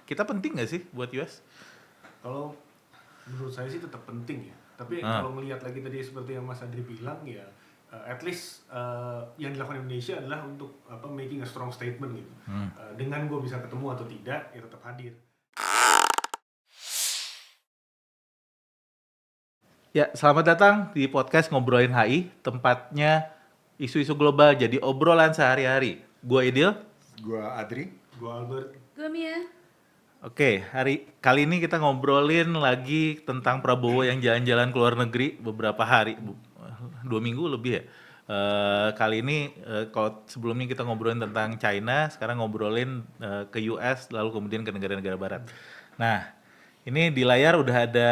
kita penting nggak sih buat US? Kalau menurut saya sih tetap penting ya. Tapi kalau melihat lagi tadi seperti yang Mas Adri bilang ya, at least yang dilakukan Indonesia adalah untuk making a strong statement gitu. Dengan gue bisa ketemu atau tidak, ya tetap hadir. Ya, selamat datang di podcast Ngobrolin HI, tempatnya isu-isu global jadi obrolan sehari-hari. Gua Idil. Gua Adri. Gue Albert. Gue Mia. Oke, kali ini kita ngobrolin lagi tentang Prabowo yang jalan-jalan ke luar negeri beberapa hari, 2 minggu lebih ya. Kali ini kalau sebelumnya kita ngobrolin tentang China, sekarang ngobrolin ke US, lalu kemudian ke negara-negara barat. Nah, ini di layar udah ada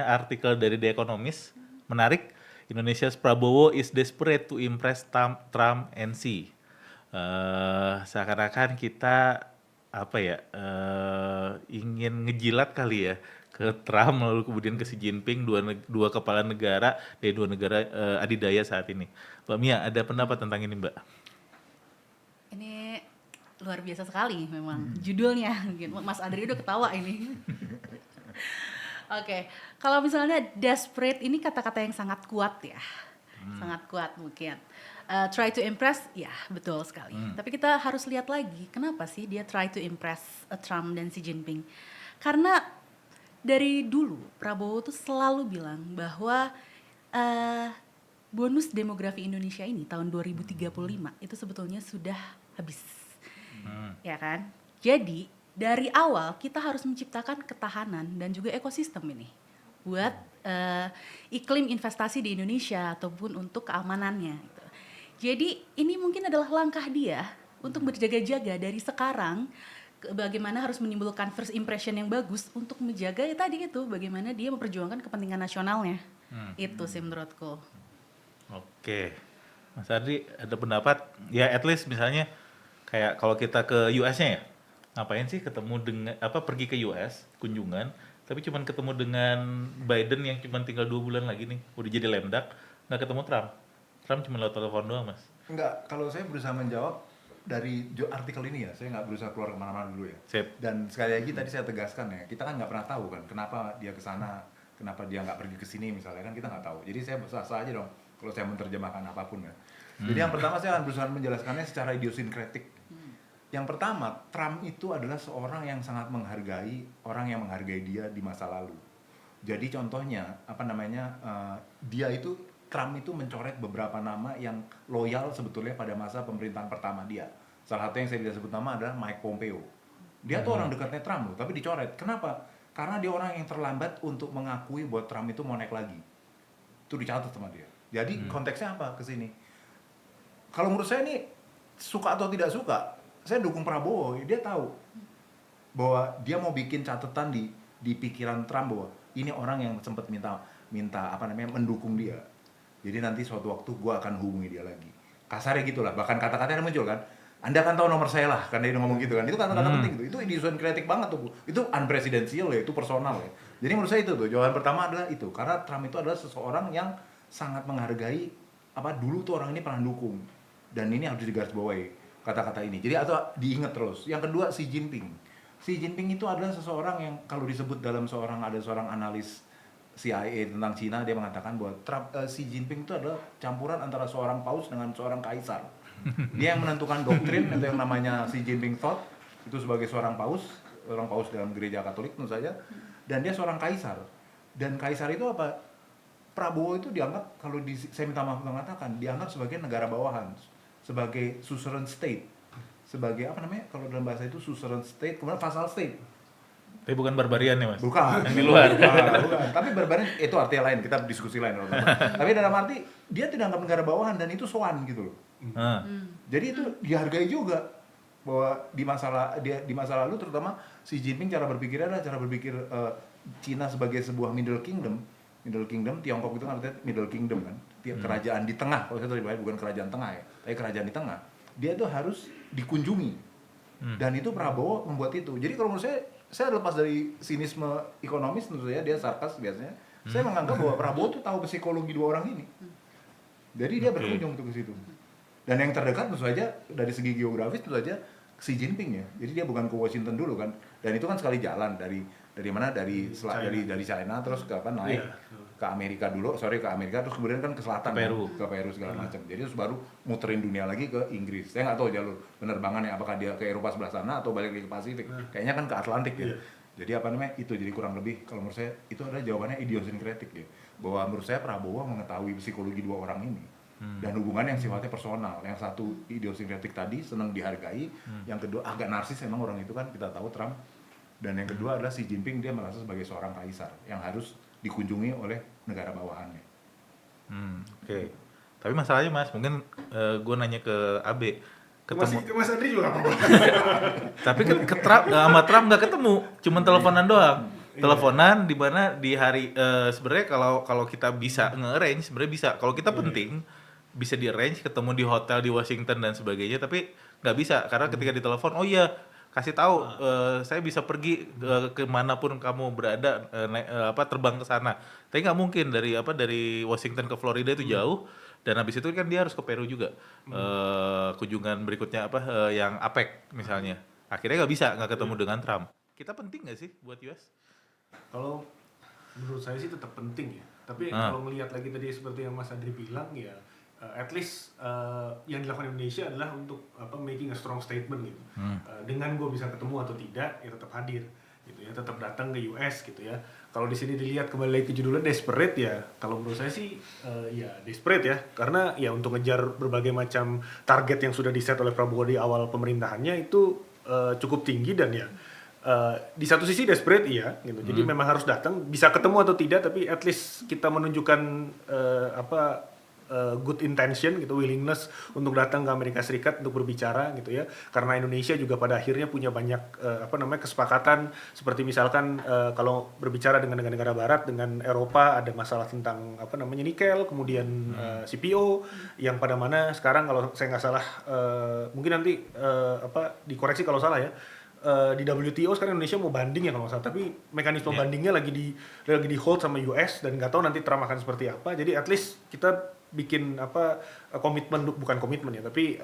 artikel dari The Economist, menarik. Indonesia's Prabowo is desperate to impress Trump and Xi. Seakan-akan kita ingin ngejilat kali ya ke Trump lalu kemudian ke Xi Jinping, dua kepala negara dari dua negara adidaya saat ini. Mbak Mia, ada pendapat tentang ini, Mbak? Ini luar biasa sekali memang judulnya. Mas Adri udah ketawa ini. Oke, kalau misalnya desperate ini kata-kata yang sangat kuat ya. Sangat kuat mungkin. Try to impress, ya betul sekali. Tapi kita harus lihat lagi, kenapa sih dia try to impress Trump dan Xi Jinping? Karena dari dulu Prabowo tuh selalu bilang bahwa bonus demografi Indonesia ini tahun 2035 itu sebetulnya sudah habis, ya kan? Jadi dari awal kita harus menciptakan ketahanan dan juga ekosistem ini buat iklim investasi di Indonesia ataupun untuk keamanannya. Gitu. Jadi ini mungkin adalah langkah dia untuk berjaga-jaga dari sekarang, bagaimana harus menimbulkan first impression yang bagus untuk menjaga ya tadi itu, bagaimana dia memperjuangkan kepentingan nasionalnya. Itu sih menurutku. Oke, Mas Adri ada pendapat? Ya at least misalnya kayak kalau kita ke US-nya ya, ngapain sih ketemu dengan pergi ke US kunjungan, tapi cuman ketemu dengan Biden yang cuman tinggal 2 bulan lagi nih, udah jadi lemdak, nggak ketemu Trump. Trump cuma lewat telepon doang, Mas. Enggak, kalau saya berusaha menjawab dari artikel ini ya, saya nggak berusaha keluar kemana-mana dulu ya. Sip. Dan sekali lagi tadi saya tegaskan ya, kita kan nggak pernah tahu kan kenapa dia ke sana, kenapa dia nggak pergi ke sini misalnya, kan kita nggak tahu. Jadi saya sah-sah aja dong kalau saya menerjemahkan apapun ya. Jadi yang pertama saya akan berusaha menjelaskannya secara idiosinkretik. Yang pertama, Trump itu adalah seorang yang sangat menghargai orang yang menghargai dia di masa lalu. Jadi contohnya, dia itu, Trump itu mencoret beberapa nama yang loyal sebetulnya pada masa pemerintahan pertama dia. Salah satu yang saya tidak sebut nama adalah Mike Pompeo. Dia tuh orang dekatnya Trump loh, tapi dicoret. Kenapa? Karena dia orang yang terlambat untuk mengakui bahwa Trump itu mau naik lagi. Itu dicatat sama dia. Jadi konteksnya apa ke sini? Kalau menurut saya ini, suka atau tidak suka, saya dukung Prabowo. Dia tahu bahwa dia mau bikin catatan di pikiran Trump bahwa ini orang yang sempat minta mendukung dia. Jadi nanti suatu waktu gue akan hubungi dia lagi. Kasarnya gitulah, bahkan kata-katanya muncul kan. Anda kan tahu nomor saya lah, karena dia ngomong gitu kan. Itu kata-kata penting tuh. Itu idiosinkretik banget tuh. Itu unpresidensial ya, itu personal ya. Jadi menurut saya itu tuh, jawaban pertama adalah itu. Karena Trump itu adalah seseorang yang sangat menghargai dulu tuh orang ini pernah dukung. Dan ini harus digarisbawahi kata-kata ini. Jadi atau diingat terus. Yang kedua, Xi Jinping. Xi Jinping itu adalah seseorang yang kalau disebut dalam seorang analis CIA tentang Cina, dia mengatakan bahwa Xi Jinping itu adalah campuran antara seorang paus dengan seorang kaisar. Dia yang menentukan doktrin atau yang namanya Xi Jinping Thought itu sebagai seorang paus dalam gereja Katolik tentu saja, dan dia seorang kaisar. Dan kaisar itu apa? Prabowo itu dianggap, kalau saya minta maaf mengatakan, dianggap sebagai negara bawahan, sebagai suzerain state, sebagai kalau dalam bahasa itu suzerain state, kemudian vassal state. Tapi bukan barbarian ya, Mas? Bukan. Yang di luar. Bukan. Tapi barbarian itu artinya lain, kita diskusi lain. Tapi dalam arti dia tidak anggap negara bawahan dan itu sowan gitu loh. Jadi itu dihargai juga bahwa di masa lalu terutama Xi Jinping cara berpikirnya adalah cara berpikir Cina sebagai sebuah middle kingdom, Tiongkok itu kan artinya middle kingdom kan, kerajaan di tengah. Kalau saya tadi bukan kerajaan tengah ya, tapi kerajaan di tengah. Dia tuh harus dikunjungi. Dan itu Prabowo membuat itu. Jadi kalau menurut saya lepas dari sinisme ekonomis tentu saja, dia sarkas biasanya. Saya menganggap bahwa Prabowo tuh tahu psikologi dua orang ini. Jadi dia berkunjung tuh ke situ. Dan yang terdekat tentu saja dari segi geografis tentu saja Xi Jinping ya. Jadi dia bukan ke Washington dulu kan. Dan itu kan sekali jalan dari mana China. dari China terus ke apa naik ke Amerika dulu, ke Amerika terus kemudian kan ke selatan Ke Peru segala macam. Jadi terus baru muterin dunia lagi ke Inggris. Saya nggak tahu jalur penerbangannya apakah dia ke Eropa sebelah sana atau balik lagi ke Pasifik. Kayaknya kan ke Atlantik ya. Jadi apa namanya itu jadi kurang lebih kalau menurut saya itu adalah jawabannya idiosinkretik ya. Bahwa menurut saya Prabowo mengetahui psikologi dua orang ini. Dan hubungan yang sifatnya personal. Yang satu idiosinkretik tadi senang dihargai, yang kedua agak narsis emang orang itu kan kita tahu Trump. Dan yang kedua adalah Xi Jinping dia merasa sebagai seorang kaisar yang harus dikunjungi oleh negara bawahannya. Oke. Tapi masalahnya Mas, mungkin gue nanya ke Abe, ketemu. Mas Andri juga apa-apa. Tapi ke Trump, sama Trump nggak ketemu, cuman teleponan doang. Teleponan di mana di hari sebenarnya kalau kita bisa nge-arrange sebenarnya bisa. Kalau kita penting bisa di-arrange ketemu di hotel di Washington dan sebagainya, tapi nggak bisa karena ketika ditelepon, oh iya kasih tahu saya bisa pergi kemanapun kamu berada terbang ke sana. Tapi nggak mungkin dari Washington ke Florida itu jauh. Dan habis itu kan dia harus ke Peru juga kunjungan berikutnya yang APEC misalnya. Akhirnya nggak ketemu dengan Trump. Kita penting nggak sih buat US? Kalau menurut saya sih tetap penting ya. Tapi kalau melihat lagi tadi seperti yang Mas Andri bilang ya, at least yang dilakukan Indonesia adalah untuk making a strong statement gitu. Dengan gue bisa ketemu atau tidak ya tetap hadir gitu ya, tetap datang ke US gitu ya. Kalau di sini dilihat kembali lagi ke judulnya desperate ya, kalau menurut saya sih ya desperate ya, karena ya untuk ngejar berbagai macam target yang sudah diset oleh Prabowo di awal pemerintahannya itu cukup tinggi dan ya di satu sisi desperate iya gitu. Jadi memang harus datang, bisa ketemu atau tidak tapi at least kita menunjukkan good intention gitu, willingness untuk datang ke Amerika Serikat untuk berbicara gitu ya. Karena Indonesia juga pada akhirnya punya banyak kesepakatan seperti misalkan kalau berbicara dengan negara-negara barat, dengan Eropa ada masalah tentang nikel, kemudian CPO yang pada mana sekarang kalau saya nggak salah mungkin nanti dikoreksi kalau salah ya. Di WTO sekarang Indonesia mau banding ya kalau nggak salah, tapi mekanisme bandingnya lagi di hold sama US dan nggak tahu nanti Trump akan seperti apa. Jadi at least kita bikin komitmen, bukan komitmen ya, tapi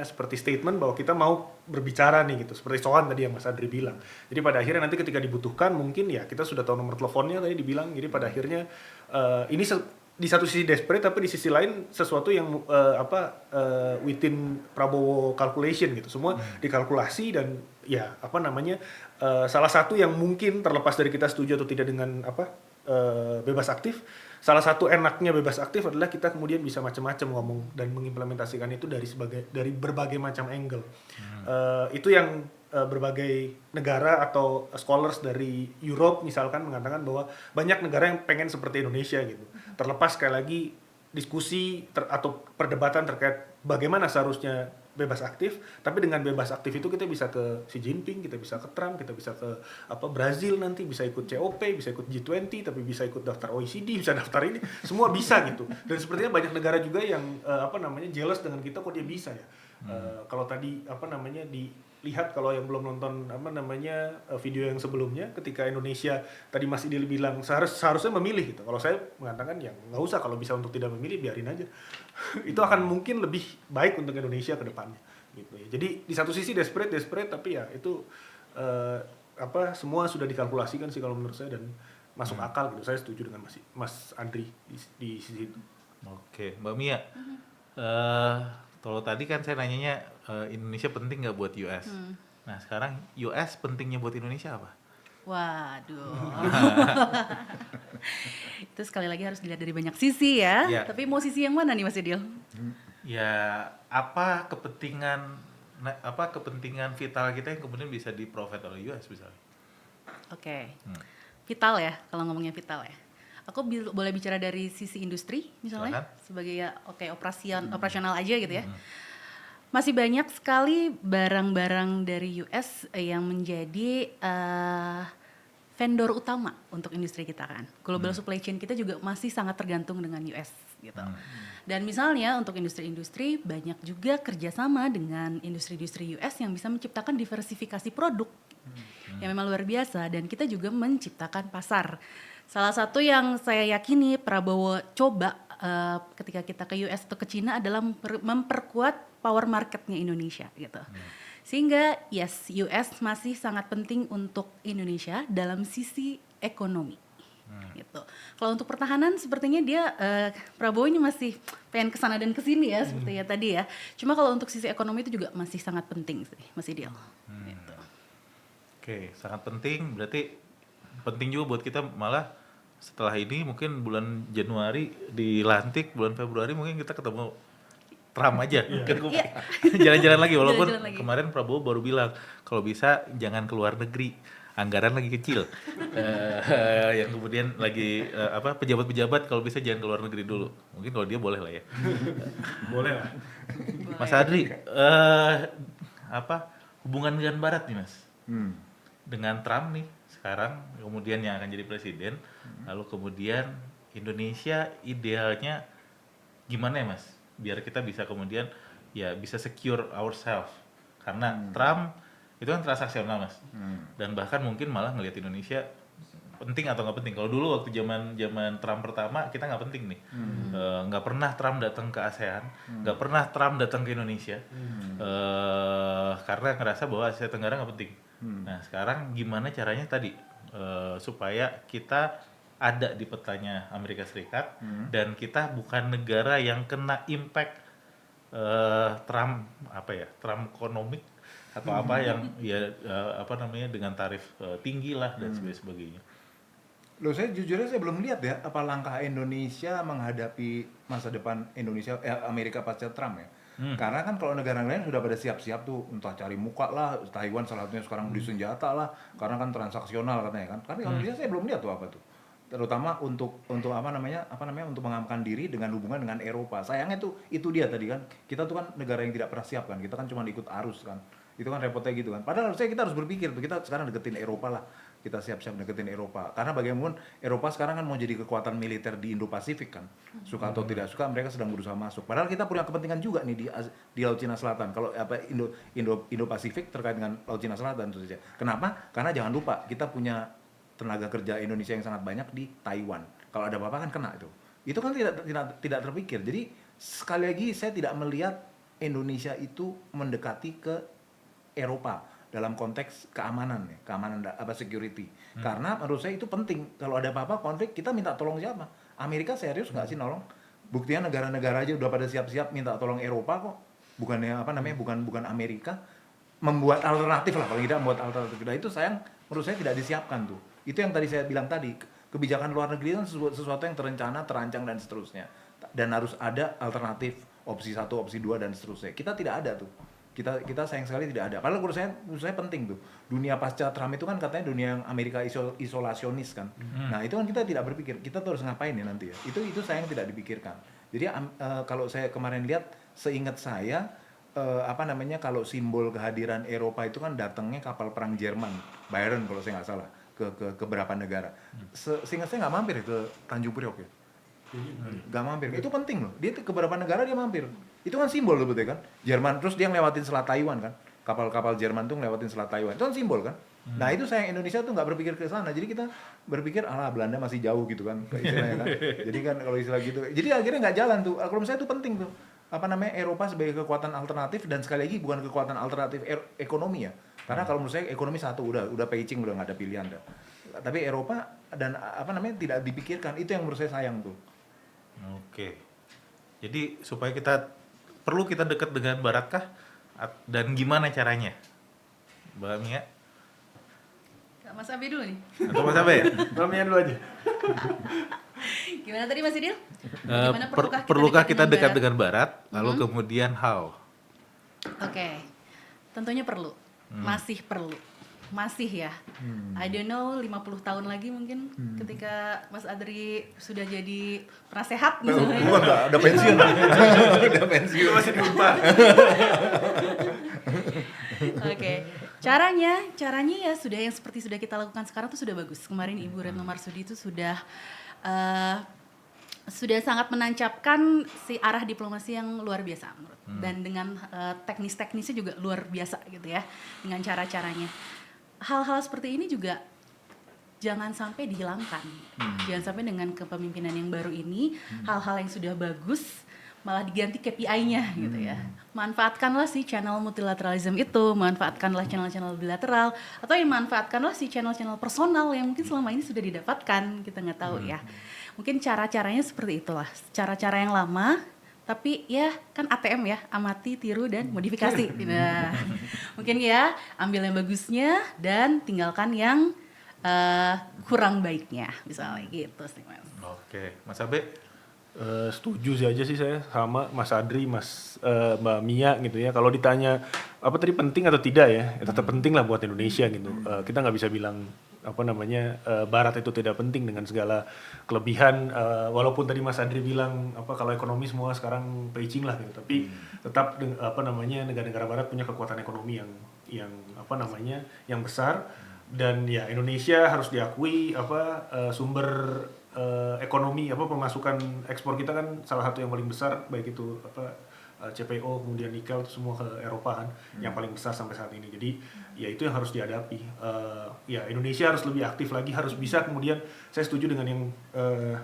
seperti statement bahwa kita mau berbicara nih gitu, seperti soal tadi yang Mas Andri bilang. Jadi pada akhirnya nanti ketika dibutuhkan mungkin ya kita sudah tahu nomor teleponnya tadi dibilang. Jadi pada akhirnya ini di satu sisi desperate tapi di sisi lain sesuatu yang within Prabowo calculation gitu, semua dikalkulasi dan ya salah satu yang mungkin terlepas dari kita setuju atau tidak dengan bebas aktif, salah satu enaknya bebas aktif adalah kita kemudian bisa macam-macam ngomong dan mengimplementasikan itu dari berbagai macam angle. Itu yang berbagai negara atau scholars dari Europe misalkan mengatakan bahwa banyak negara yang pengen seperti Indonesia gitu. Terlepas sekali lagi diskusi atau perdebatan terkait bagaimana seharusnya bebas aktif, tapi dengan bebas aktif itu kita bisa ke Xi Jinping, kita bisa ke Trump, kita bisa ke Brazil nanti, bisa ikut COP, bisa ikut G20, tapi bisa ikut daftar OECD, bisa daftar ini, semua bisa gitu. Dan sepertinya banyak negara juga yang jealous dengan kita kok dia bisa ya. Kalau tadi dilihat kalau yang belum nonton video yang sebelumnya, ketika Indonesia tadi masih dibilang seharusnya memilih gitu. Kalau saya mengatakan ya nggak usah, kalau bisa untuk tidak memilih biarin aja. Itu akan mungkin lebih baik untuk Indonesia ke depannya gitu ya. Jadi di satu sisi desperate tapi ya itu semua sudah dikalkulasikan sih kalau menurut saya dan masuk akal gitu. Saya setuju dengan Mas Andri di sisi itu. Oke, Mbak Mia. Kalau tadi kan saya nanyanya Indonesia penting nggak buat US? Nah sekarang US pentingnya buat Indonesia apa? Waduh. Itu sekali lagi harus dilihat dari banyak sisi ya. Ya. Tapi mau sisi yang mana nih Mas Idil? Ya apa kepentingan vital kita yang kemudian bisa di-provide oleh US misalnya? Oke. Vital ya, kalau ngomongnya vital ya. Aku boleh bicara dari sisi industri misalnya. Silakan. Sebagai operasional aja gitu ya. Masih banyak sekali barang-barang dari US yang menjadi vendor utama untuk industri kita kan. Global supply chain kita juga masih sangat tergantung dengan US gitu. Dan misalnya untuk industri-industri banyak juga kerjasama dengan industri-industri US yang bisa menciptakan diversifikasi produk yang memang luar biasa, dan kita juga menciptakan pasar. Salah satu yang saya yakini Prabowo coba ketika kita ke US atau ke China adalah memperkuat power marketnya Indonesia gitu. Sehingga yes, US masih sangat penting untuk Indonesia dalam sisi ekonomi. Gitu. Kalau untuk pertahanan sepertinya dia Prabowo ini masih pengen kesana dan kesini ya seperti ya tadi ya. Cuma kalau untuk sisi ekonomi itu juga masih sangat penting sih, Mas Ideal. Gitu. Oke, sangat penting. Berarti penting juga buat kita malah setelah ini mungkin bulan Januari dilantik, bulan Februari mungkin kita ketemu Trump aja. Kan gua jalan-jalan lagi walaupun Jalan-jalan lagi. kemarin Prabowo baru bilang kalau bisa jangan keluar negeri. Anggaran lagi kecil. Yang kemudian lagi pejabat-pejabat kalau bisa jangan keluar negeri dulu. Mungkin kalau dia boleh lah ya. Boleh lah. Mas Adri, hubungan dengan Barat nih Mas? Dengan Trump nih sekarang kemudian yang akan jadi presiden, lalu kemudian Indonesia idealnya gimana ya Mas? Biar kita bisa kemudian ya bisa secure ourselves karena Trump itu kan transaksional Mas, dan bahkan mungkin malah ngelihat Indonesia penting atau nggak penting. Kalau dulu waktu zaman Trump pertama kita nggak penting nih, nggak pernah Trump datang ke ASEAN, nggak pernah Trump datang ke Indonesia, karena ngerasa bahwa Asia Tenggara nggak penting. Nah sekarang gimana caranya tadi supaya kita ada di petanya Amerika Serikat dan kita bukan negara yang kena impact Trump Trump ekonomik atau apa yang dengan tarif tinggi lah dan sebagainya. Loh, saya jujurnya saya belum lihat ya apa langkah Indonesia menghadapi masa depan Amerika pasca Trump ya. Karena kan kalau negara lain sudah pada siap-siap tuh, entah cari muka lah, Taiwan salah satunya sekarang beli senjata lah, karena kan transaksional katanya kan. Tapi Indonesia saya belum lihat tuh apa tuh. Terutama untuk untuk mengamankan diri dengan hubungan dengan Eropa. Sayangnya tuh itu dia tadi kan. Kita tuh kan negara yang tidak pernah siap kan. Kita kan cuma ikut arus kan. Itu kan repotnya gitu kan. Padahal harusnya kita harus berpikir tuh, kita sekarang deketin Eropa lah. Kita siap-siap deketin Eropa. Karena bagaimanapun Eropa sekarang kan mau jadi kekuatan militer di Indo-Pasifik kan. Suka atau tidak suka mereka sedang berusaha masuk. Padahal kita punya kepentingan juga nih di Laut Cina Selatan. Kalau Indo-Pasifik terkait dengan Laut Cina Selatan tentu saja. Kenapa? Karena jangan lupa kita punya tenaga kerja Indonesia yang sangat banyak di Taiwan. Kalau ada apa-apa kan kena itu. Itu kan tidak terpikir. Jadi sekali lagi saya tidak melihat Indonesia itu mendekati ke Eropa dalam konteks keamanan security. Karena menurut saya itu penting. Kalau ada apa-apa konflik kita minta tolong siapa? Amerika serius nggak sih nolong? Buktinya negara-negara aja udah pada siap-siap minta tolong Eropa kok. Bukannya bukan Amerika membuat alternatif lah, paling tidak membuat alternatif. Nah itu menurut saya tidak disiapkan tuh. Itu yang tadi saya bilang tadi, kebijakan luar negeri kan sesuatu yang terencana, terancang dan seterusnya. Dan harus ada alternatif, opsi 1, opsi 2 dan seterusnya. Kita tidak ada tuh. Kita sayang sekali tidak ada. Padahal menurut saya penting tuh. Dunia pasca Trump itu kan katanya dunia yang Amerika isolasionis kan. Nah, itu kan kita tidak berpikir, kita tuh harus ngapain ya nanti ya. Itu sayang tidak dipikirkan. Jadi kalau saya kemarin lihat, seingat saya kalau simbol kehadiran Eropa itu kan datangnya kapal perang Jerman, Bayern kalau saya nggak salah, ke beberapa negara. Seingat saya nggak mampir ke Tanjung Priok ya. Nggak mampir. Itu penting loh. Dia ke beberapa negara dia mampir. Itu kan simbol loh betul kan. Jerman terus dia ngelewatin Selat Taiwan kan. Kapal-kapal Jerman tuh ngelewatin Selat Taiwan. Itu kan simbol kan. Nah itu sayang Indonesia tuh nggak berpikir ke sana. Jadi kita berpikir Belanda masih jauh gitu kan istilahnya kan. Jadi kan kalau istilah gitu. Jadi akhirnya nggak jalan tuh. Kalau menurut saya itu penting tuh. Eropa sebagai kekuatan alternatif, dan sekali lagi bukan kekuatan alternatif ekonomi ya. Karena kalau menurut saya ekonomi satu udah Beijing udah nggak ada pilihan dah. Tapi Eropa dan tidak dipikirkan, itu yang menurut saya sayang tuh. Oke. Jadi supaya perlu kita dekat dengan Barat kah? Dan gimana caranya? Mbak Mia? Mas Abe dulu nih. Atau Mas Abe? Mbak Mia dulu aja. Gimana tadi Mas Idil? Perlukah kita dekat dengan Barat? Lalu kemudian how? Oke. Tentunya perlu. Masih perlu. Masih ya. I don't know 50 tahun lagi mungkin ketika Mas Adri sudah jadi penasehat misalnya. Bukan, udah pensiun. Udah pensiun. Masih di Unpad. Oke. Caranya ya sudah yang seperti sudah kita lakukan sekarang tuh sudah bagus. Kemarin Ibu Retno Marsudi itu sudah sangat menancapkan si arah diplomasi yang luar biasa menurut. Dan dengan teknis-teknisnya juga luar biasa gitu ya, dengan cara-caranya. Hal-hal seperti ini juga jangan sampai dihilangkan. Jangan sampai dengan kepemimpinan yang baru ini hal-hal yang sudah bagus malah diganti KPI-nya gitu ya. Manfaatkanlah si channel multilateralism itu, manfaatkanlah channel-channel bilateral, atau yang manfaatkanlah si channel-channel personal yang mungkin selama ini sudah didapatkan, kita nggak tahu ya. Mungkin cara-caranya seperti itulah, cara-cara yang lama, tapi ya kan ATM ya, amati, tiru, dan modifikasi. Nah, mungkin ya ambil yang bagusnya dan tinggalkan yang kurang baiknya, misalnya gitu sih Mas. Oke, Mas Abe. Setuju sih aja sih saya sama Mas Adri, Mbak Mia gitu ya. Kalau ditanya apa tadi penting atau tidak ya tetap penting lah buat Indonesia gitu. Kita nggak bisa bilang Barat itu tidak penting dengan segala kelebihan. Walaupun tadi Mas Adri bilang kalau ekonomi semua sekarang preaching lah gitu. Tapi tetap negara-negara Barat punya kekuatan ekonomi yang besar. Dan ya Indonesia harus diakui sumber ekonomi pemasukan ekspor kita kan salah satu yang paling besar, baik itu CPO kemudian nikel itu semua ke Eropa kan yang paling besar sampai saat ini. Jadi ya itu yang harus dihadapi. Ya Indonesia harus lebih aktif lagi, harus bisa kemudian saya setuju dengan yang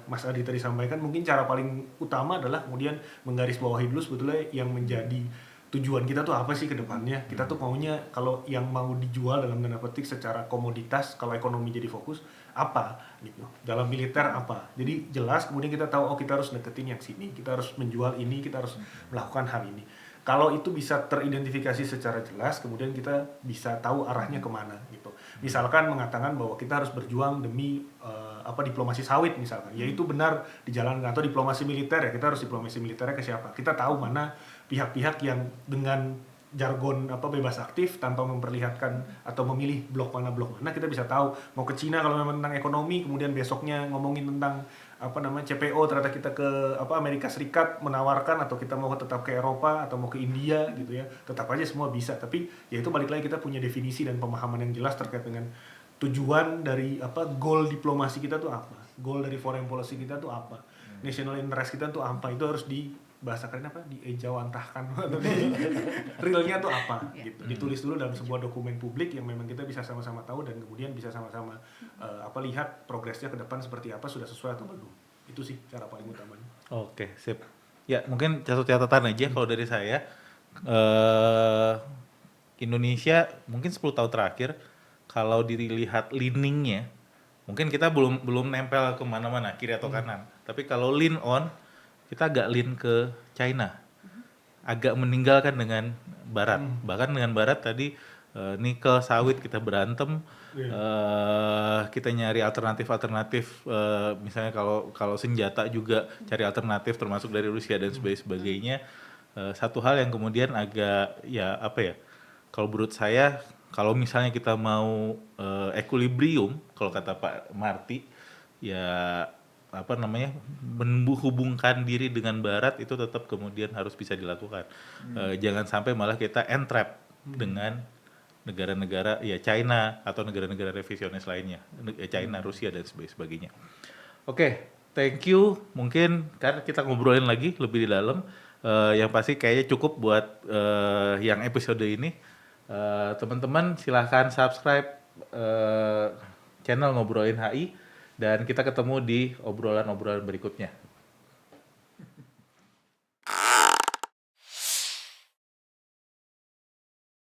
Mas Adi tadi sampaikan, mungkin cara paling utama adalah kemudian menggarisbawahi dulu sebetulnya yang menjadi tujuan kita tuh apa sih ke depannya. Kita tuh maunya kalau yang mau dijual dalam tanda petik secara komoditas, kalau ekonomi jadi fokus apa gitu, dalam militer apa, jadi jelas kemudian kita tahu kita harus deketin yang sini, kita harus menjual ini, kita harus melakukan hal ini. Kalau itu bisa teridentifikasi secara jelas, kemudian kita bisa tahu arahnya kemana gitu. Misalkan mengatakan bahwa kita harus berjuang demi diplomasi sawit misalkan, yaitu benar dijalankan, atau diplomasi militer ya kita harus diplomasi militernya ke siapa, kita tahu mana pihak-pihak yang dengan jargon bebas aktif tanpa memperlihatkan atau memilih blok mana, kita bisa tahu mau ke Cina kalau memang tentang ekonomi, kemudian besoknya ngomongin tentang CPO, ternyata kita ke Amerika Serikat menawarkan, atau kita mau tetap ke Eropa atau mau ke India gitu ya, tetap aja semua bisa. Tapi ya itu balik lagi kita punya definisi dan pemahaman yang jelas terkait dengan tujuan dari goal diplomasi kita tuh apa, goal dari foreign policy kita tuh apa, national interest kita tuh apa. Itu harus bahasa keren diejawantahkan atau realnya tuh apa gitu, ditulis dulu dalam sebuah dokumen publik yang memang kita bisa sama-sama tahu, dan kemudian bisa sama-sama lihat progresnya ke depan seperti apa, sudah sesuai atau belum. Itu sih cara paling utamanya. Oke, sip. Ya mungkin catatan aja kalau dari saya, Indonesia mungkin 10 tahun terakhir kalau dilihat leaningnya, mungkin kita belum nempel kemana-mana kiri atau kanan, tapi kalau lean on kita agak lean ke China, agak meninggalkan dengan Barat. Bahkan dengan Barat tadi nikel, sawit kita berantem, kita nyari alternatif, misalnya kalau senjata juga cari alternatif termasuk dari Rusia dan sebagainya. Satu hal yang kemudian agak kalau menurut saya, kalau misalnya kita mau equilibrium, kalau kata Pak Marty, ya menghubungkan diri dengan Barat itu tetap kemudian harus bisa dilakukan. Jangan sampai malah kita entrap dengan negara-negara ya China atau negara-negara revisionis lainnya, China, Rusia dan sebagainya. Oke, thank you. Mungkin kan kita ngobrolin lagi lebih di dalam. Yang pasti kayaknya cukup buat yang episode ini. Teman-teman silahkan subscribe channel Ngobrolin HI. Dan kita ketemu di obrolan-obrolan berikutnya.